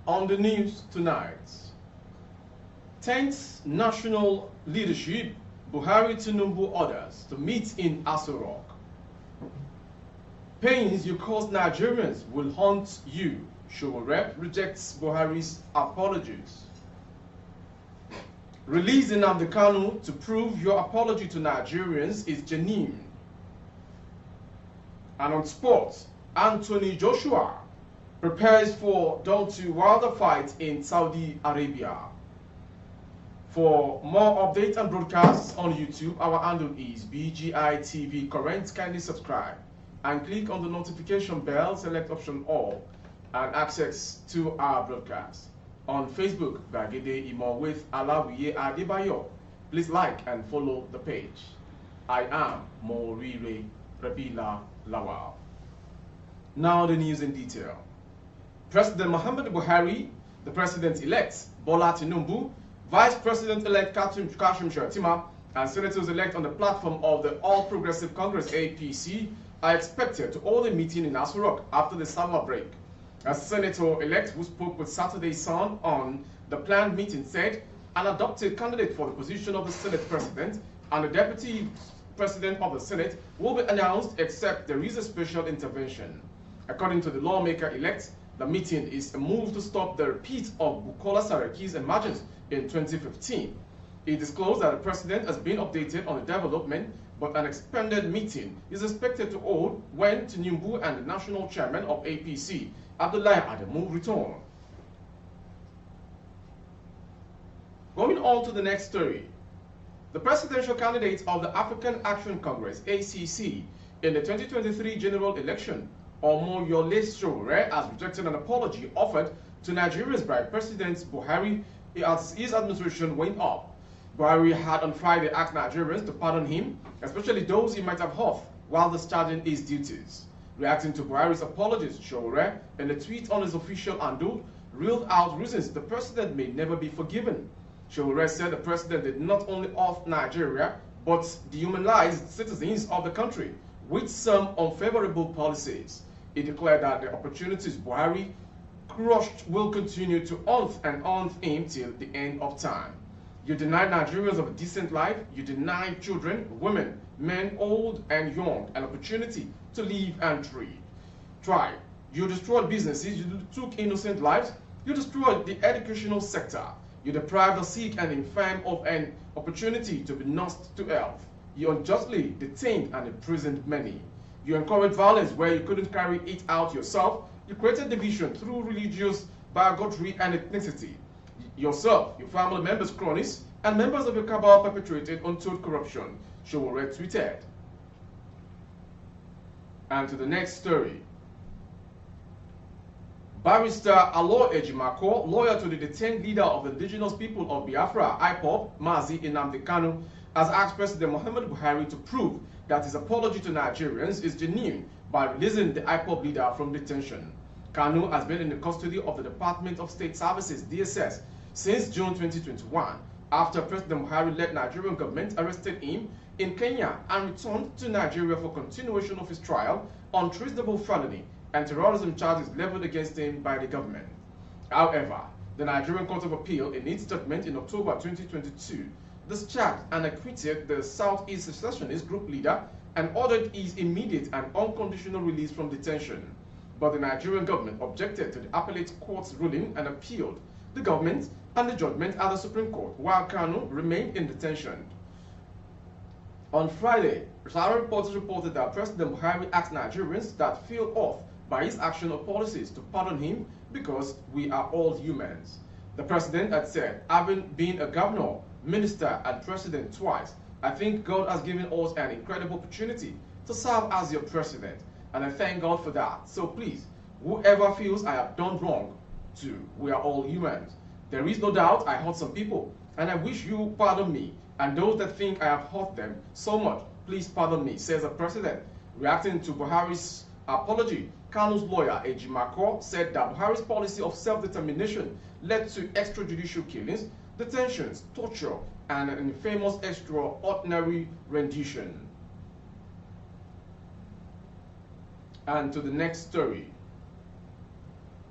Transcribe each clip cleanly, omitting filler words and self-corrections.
On the news tonight, 10th National Leadership, Buhari Tinubu orders to meet in Tussle Rock. Pains you caused Nigerians will haunt you. Showore rejects Buhari's apologies. Release Nnamdi Kanu to prove your apology to Nigerians is genuine. And on sports, Anthony Joshua prepares for Dawn Wilder fight in Saudi Arabia. For more updates and broadcasts on YouTube, our handle is BGI TV Current. Kindly subscribe and click on the notification bell, select option all, and access to our broadcast. On Facebook, Gbagede Imo with Alawiye Adebayo. Please like and follow the page. I am Morire Rabila Lawal. Now the news in detail. President Muhammad Buhari, the President-elect Bola Tinubu, Vice President-elect Kashim Shettima, and Senators-elect on the platform of the All Progressive Congress APC are expected to hold a meeting in Tussle Rock after the summer break. A Senator-elect who spoke with Saturday Sun on the planned meeting said an adopted candidate for the position of the Senate President and the Deputy President of the Senate will be announced except there is a special intervention. According to the lawmaker-elect, the meeting is a move to stop the repeat of Bukola Saraki's emergence in 2015. He disclosed that the president has been updated on the development, but an expanded meeting is expected to hold when Tinubu and the national chairman of APC, Abdullahi Adamu, return. Going on to the next story. The presidential candidate of the African Action Congress, ACC, in the 2023 general election, Omoyole Sowore, has rejected an apology offered to Nigerians by President Buhari as his administration went up. Buhari had on Friday asked Nigerians to pardon him, especially those he might have hurt while discharging his duties. Reacting to Buhari's apologies, Sowore, in a tweet on his official handle, reeled out reasons the president may never be forgiven. Sowore said the president did not only off Nigeria, but dehumanized citizens of the country with some unfavorable policies. He declared that the opportunities Buhari crushed will continue to haunt him till the end of time. You deny Nigerians of a decent life, you deny children, women, men, old and young an opportunity to live and thrive. You destroyed businesses, you took innocent lives, you destroyed the educational sector, you deprived the sick and infirm of an opportunity to be nursed to health. You unjustly detained and imprisoned many. You encouraged violence where you couldn't carry it out yourself. You created division through religious bigotry and ethnicity. Yourself, your family members, cronies, and members of your cabal perpetrated untold corruption, Sowore tweeted. And to the next story. Barrister Alo Ejimako, lawyer to the detained leader of the indigenous people of Biafra, IPOB, Mazi Nnamdi Kanu, has asked President Muhammad Buhari to prove that his apology to Nigerians is genuine by releasing the IPOB leader from detention. Kanu has been in the custody of the Department of State Services, DSS, since June 2021, after President Buhari-led Nigerian government arrested him in Kenya and returned to Nigeria for continuation of his trial on treasonable felony and terrorism charges leveled against him by the government. However, the Nigerian Court of Appeal, in its judgment in October 2022, discharged and acquitted the Southeast Secessionist group leader and ordered his immediate and unconditional release from detention. But the Nigerian government objected to the appellate court's ruling and appealed the government and the judgment at the Supreme Court, while Kanu remained in detention. On Friday, Sahara reporters reported that President Buhari asked Nigerians that feel off by his action or policies to pardon him because we are all humans. The president had said, having been a governor, minister, and president twice, I think God has given us an incredible opportunity to serve as your president, and I thank God for that. So please, whoever feels I have done wrong to, we are all humans. There is no doubt I hurt some people, and I wish you pardon me, and those that think I have hurt them so much, please pardon me, says the president. Reacting to Buhari's apology, Kanu's lawyer, Ejimako, said that Buhari's policy of self-determination led to extrajudicial killings, detentions, torture, and an infamous extraordinary rendition. And to the next story.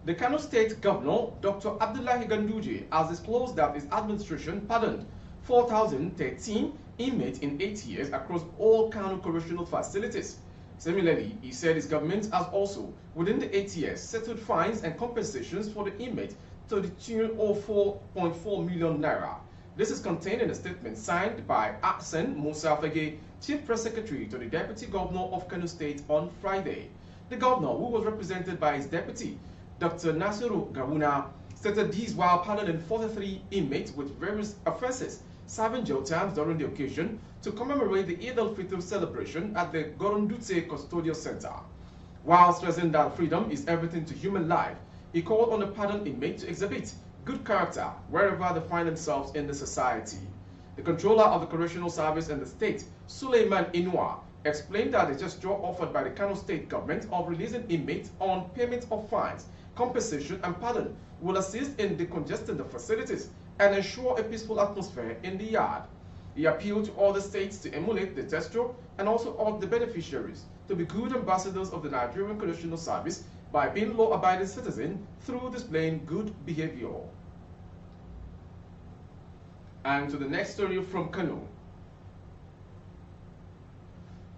The Kano State Governor, Dr. Abdullahi Ganduje, has disclosed that his administration pardoned 4,013 inmates in 8 years across all Kano correctional facilities. Similarly, he said his government has also, within the 8 years, settled fines and compensations for the inmates to the tune of 4.4 million naira. This is contained in a statement signed by Ahsen Musa Fege, Chief Press Secretary to the Deputy Governor of Kano State on Friday. The governor, who was represented by his deputy, Dr. Nasiru Gawuna, stated these while pardoning 43 inmates with various offenses, serving jail terms during the occasion to commemorate the Eid al-Fitr celebration at the Gorondute Custodial Center. While stressing that freedom is everything to human life, he called on the pardoned inmate to exhibit good character wherever they find themselves in the society. The controller of the correctional service in the state, Suleiman Inua, explained that the gesture offered by the Kano State government of releasing inmates on payment of fines, compensation and pardon will assist in decongesting the facilities and ensure a peaceful atmosphere in the yard. He appealed to all the states to emulate the gesture and also urged the beneficiaries to be good ambassadors of the Nigerian Correctional Service by being law-abiding citizens through displaying good behavior. And to the next story from Kano.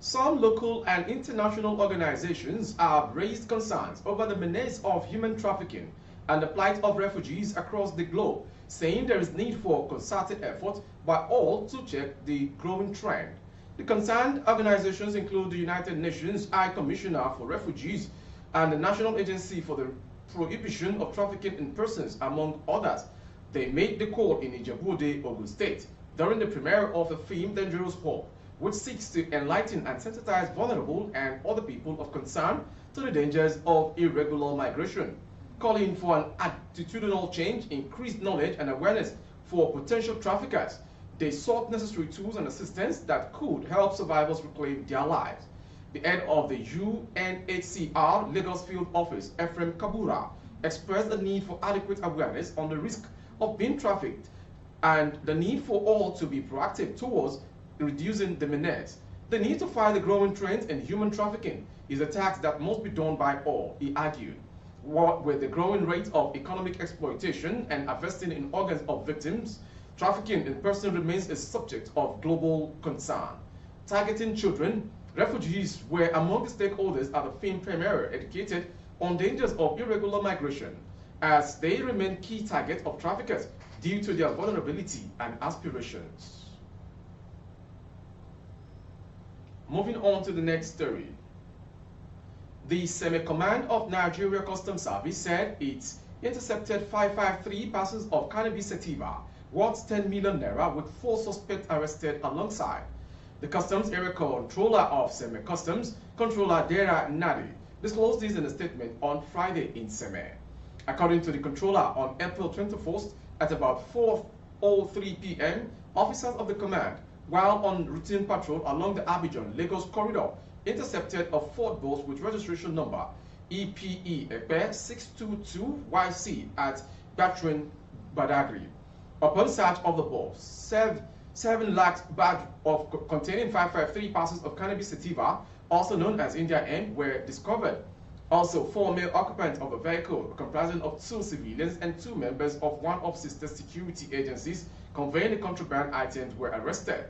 Some local and international organizations have raised concerns over the menace of human trafficking and the plight of refugees across the globe, saying there is need for concerted effort by all to check the growing trend. The concerned organizations include the United Nations High Commissioner for Refugees and the National Agency for the Prohibition of Trafficking in Persons, among others. They made the call in Ijebu-Ode, Ogun State, during the premiere of the film Dangerous Hope, which seeks to enlighten and sensitize vulnerable and other people of concern to the dangers of irregular migration, calling for an attitudinal change, increased knowledge and awareness for potential traffickers. They sought necessary tools and assistance that could help survivors reclaim their lives. The head of the UNHCR Lagos Field Office, Ephraim Kabura, expressed the need for adequate awareness on the risk of being trafficked and the need for all to be proactive towards reducing the menace. The need to fight the growing trend in human trafficking is a task that must be done by all, he argued. With the growing rate of economic exploitation and harvesting in organs of victims, trafficking in person remains a subject of global concern. Targeting children, refugees were among the stakeholders at the film premiere educated on dangers of irregular migration, as they remain key targets of traffickers due to their vulnerability and aspirations. Moving on to the next story. The Semi-Command of Nigeria Customs Service said it intercepted 553 parcels of cannabis sativa worth 10 million naira with 4 suspects arrested alongside. The Customs Area Controller of Semi-Customs, Controller Dera Nadi, disclosed this in a statement on Friday in Seme. According to the Controller, on April 21st at about 4:03 p.m., officers of the command, while on routine patrol along the Abidjan-Lagos corridor, intercepted a Ford bus with registration number EPE 622YC at Batrin, Badagry. Upon search of the bus, 7 lakhs bag containing 553 parcels of cannabis sativa, also known as India Hemp, were discovered. Also, 4 male occupants of a vehicle comprising of 2 civilians and 2 members of one of sister security agencies conveying the contraband items were arrested.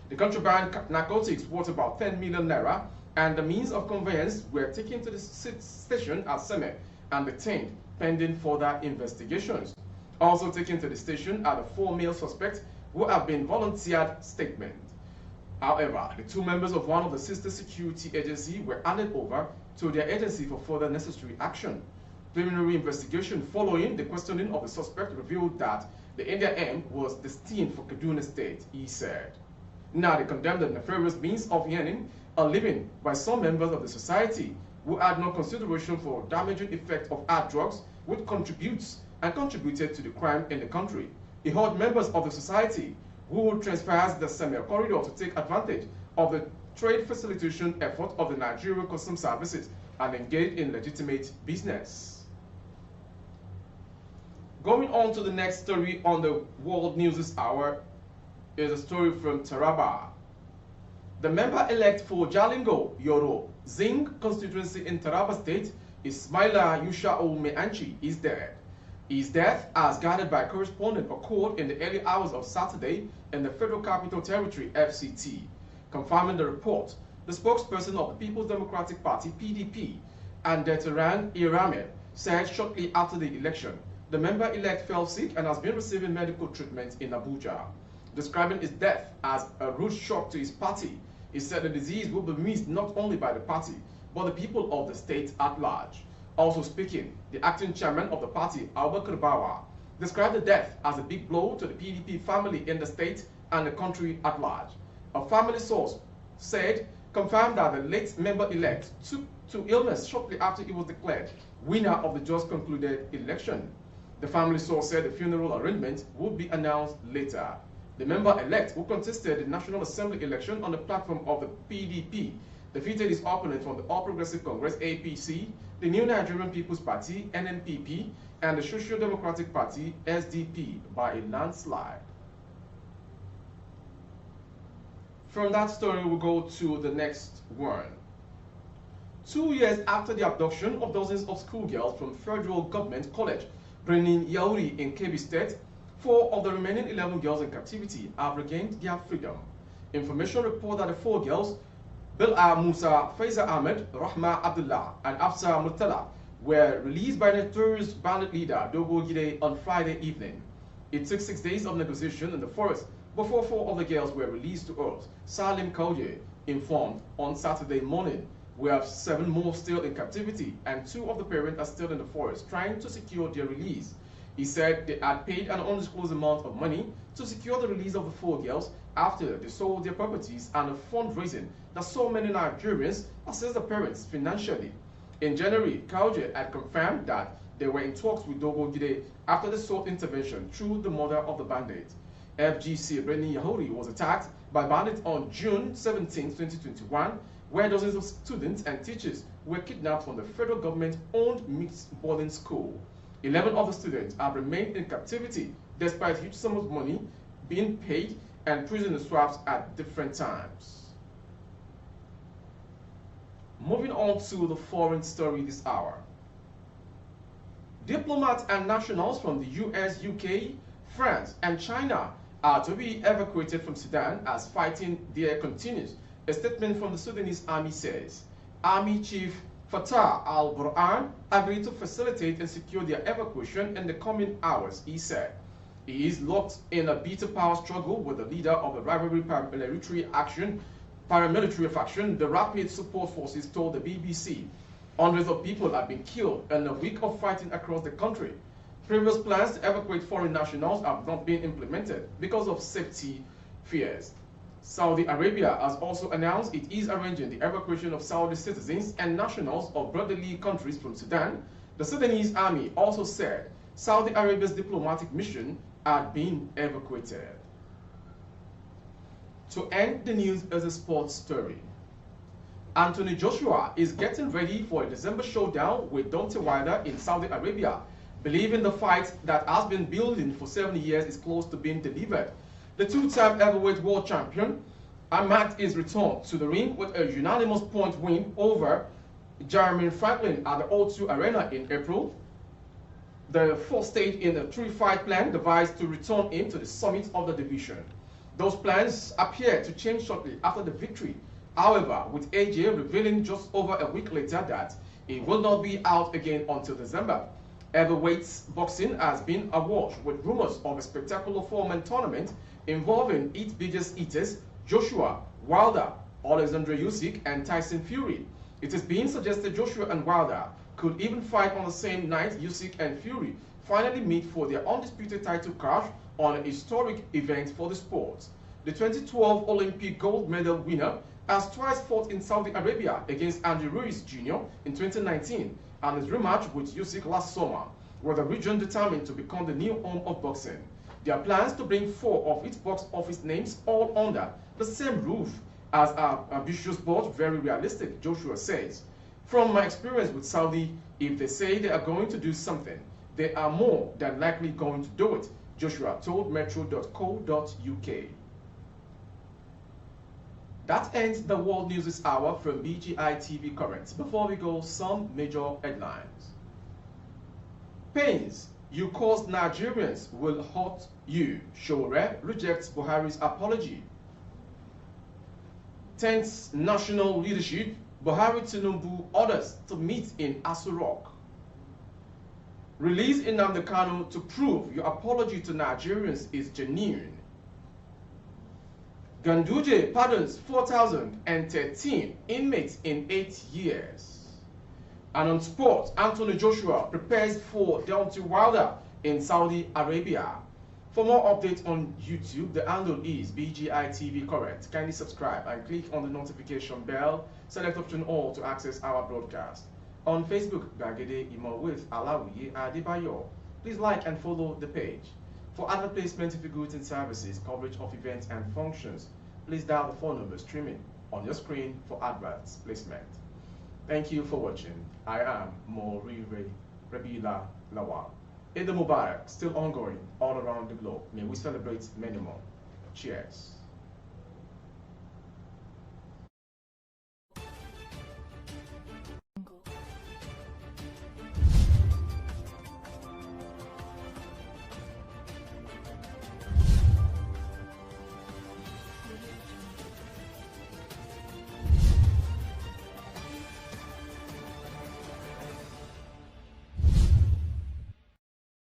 The contraband narcotics worth about 10 million naira and the means of conveyance were taken to the station at Seme and detained pending further investigations. Also taken to the station are the 4 male suspects who have been volunteered statement. However, the 2 members of one of the sister security agencies were handed over to their agency for further necessary action. Preliminary investigation following the questioning of the suspect revealed that the India Hemp was destined for Kaduna State, he said. Now, they condemned the nefarious means of earning a living by some members of the society who had no consideration for damaging effect of hard drugs, which contributed to the crime in the country. He urged members of the society who transpires the Seme corridor to take advantage of the trade facilitation effort of the Nigerian Customs Services and engage in legitimate business. Going on to the next story on the World News this hour is a story from Taraba. The member-elect for Jalingo, Yoro, Zing constituency in Taraba State, Ismaila Yusha'u Meanchi, is dead. His death, as guarded by correspondent, occurred in the early hours of Saturday in the Federal Capital Territory, FCT. Confirming the report, the spokesperson of the People's Democratic Party, PDP, and Deteran Irame, said shortly after the election, the member-elect fell sick and has been receiving medical treatment in Abuja. Describing his death as a rude shock to his party, he said the disease will be missed not only by the party, but the people of the state at large. Also speaking, the acting chairman of the party, Abubakar Bawa, described the death as a big blow to the PDP family in the state and the country at large. A family source confirmed that the late member-elect took to illness shortly after he was declared winner of the just concluded election. The family source said the funeral arrangements would be announced later. The member-elect, who contested the National Assembly election on the platform of the PDP, defeated his opponent from the All Progressive Congress, APC, the New Nigerian People's Party, NNPP, and the Social Democratic Party, SDP, by a landslide. From that story, we'll go to the next one. 2 years after the abduction of dozens of schoolgirls from Federal Government College, Brenin Yauri in Kebbi State, 4 of the remaining 11 girls in captivity have regained their freedom. Information report that the 4 girls, Bil'a Musa, Faiza Ahmed, Rahma Abdullah, and Afsa Murtala, were released by notorious bandit leader Dogo Gide on Friday evening. It took 6 days of negotiation in the forest before 4 of the girls were released to earth. Salim Kauje informed on Saturday morning. We have 7 more still in captivity, and 2 of the parents are still in the forest trying to secure their release. He said they had paid an undisclosed amount of money to secure the release of the 4 girls after they sold their properties and a fundraising that so many Nigerians assist the parents financially. In January, Kauje had confirmed that they were in talks with Dogo Gide after the sought intervention through the mother of the bandit. FGC Brenin Yauri was attacked by bandits on June 17, 2021, where dozens of students and teachers were kidnapped from the federal government-owned mixed boarding school. 11 of the students have remained in captivity despite huge sums of money being paid and prisoner swaps at different times. Moving on to the foreign story this hour. Diplomats and nationals from the US, UK, France, and China are to be evacuated from Sudan as fighting there continues. A statement from the Sudanese army says, Army Chief Fatah al-Burhan agreed to facilitate and secure their evacuation in the coming hours, he said. He is locked in a bitter power struggle with the leader of the rivalry paramilitary faction, the Rapid Support Forces, told the BBC. Hundreds of people have been killed in a week of fighting across the country. Previous plans to evacuate foreign nationals have not been implemented because of safety fears. Saudi Arabia has also announced it is arranging the evacuation of Saudi citizens and nationals of brotherly countries from Sudan. The Sudanese army also said Saudi Arabia's diplomatic mission had been evacuated. To end the news as a sports story. Anthony Joshua is getting ready for a December showdown with Deontay Wilder in Saudi Arabia, believing the fight that has been building for 7 years is close to being delivered. The 2-time heavyweight world champion marked his return to the ring with a unanimous point win over Jeremy Franklin at the O2 Arena in April. The 4th stage in a 3-fight plan devised to return him to the summit of the division. Those plans appear to change shortly after the victory. However, with AJ revealing just over a week later that he will not be out again until December. Heavyweight boxing has been awash with rumors of a spectacular 4-man tournament involving its biggest hitters, Joshua, Wilder, Alexander Usyk, and Tyson Fury. It is being suggested Joshua and Wilder could even fight on the same night Usyk and Fury finally meet for their undisputed title clash on a historic event for the sport. The 2012 Olympic gold medal winner has twice fought in Saudi Arabia against Andy Ruiz Jr. in 2019 and his rematch with Usyk last summer, with the region determined to become the new home of boxing. There are plans to bring 4 of its box office names all under the same roof as our ambitious but very realistic, Joshua says. From my experience with Saudi, if they say they are going to do something, they are more than likely going to do it, Joshua told metro.co.uk. That ends the World News this hour from BGI TV Current. Before we go, some major headlines. Pains you caused Nigerians will hurt you. Showore rejects Buhari's apology. Tense national leadership. Buhari Tinubu orders to meet in Aso Rock. Release Nnamdi Kanu to prove your apology to Nigerians is genuine. Ganduje pardons 4,013 inmates in 8 years. And on sports, Anthony Joshua prepares for Deontay Wilder in Saudi Arabia. For more updates on YouTube, the handle is BGI TV Current. Kindly subscribe and click on the notification bell. Select option all to access our broadcast. On Facebook, Gbagede Imo with Alawiye Adebayo. Please like and follow the page. For advert placement of goods and services, coverage of events and functions, please dial the phone number streaming on your screen for adverts placement. Thank you for watching. I am Morire Rabila Lawal. Eid Mubarak, still ongoing all around the globe. May we celebrate many more. Cheers.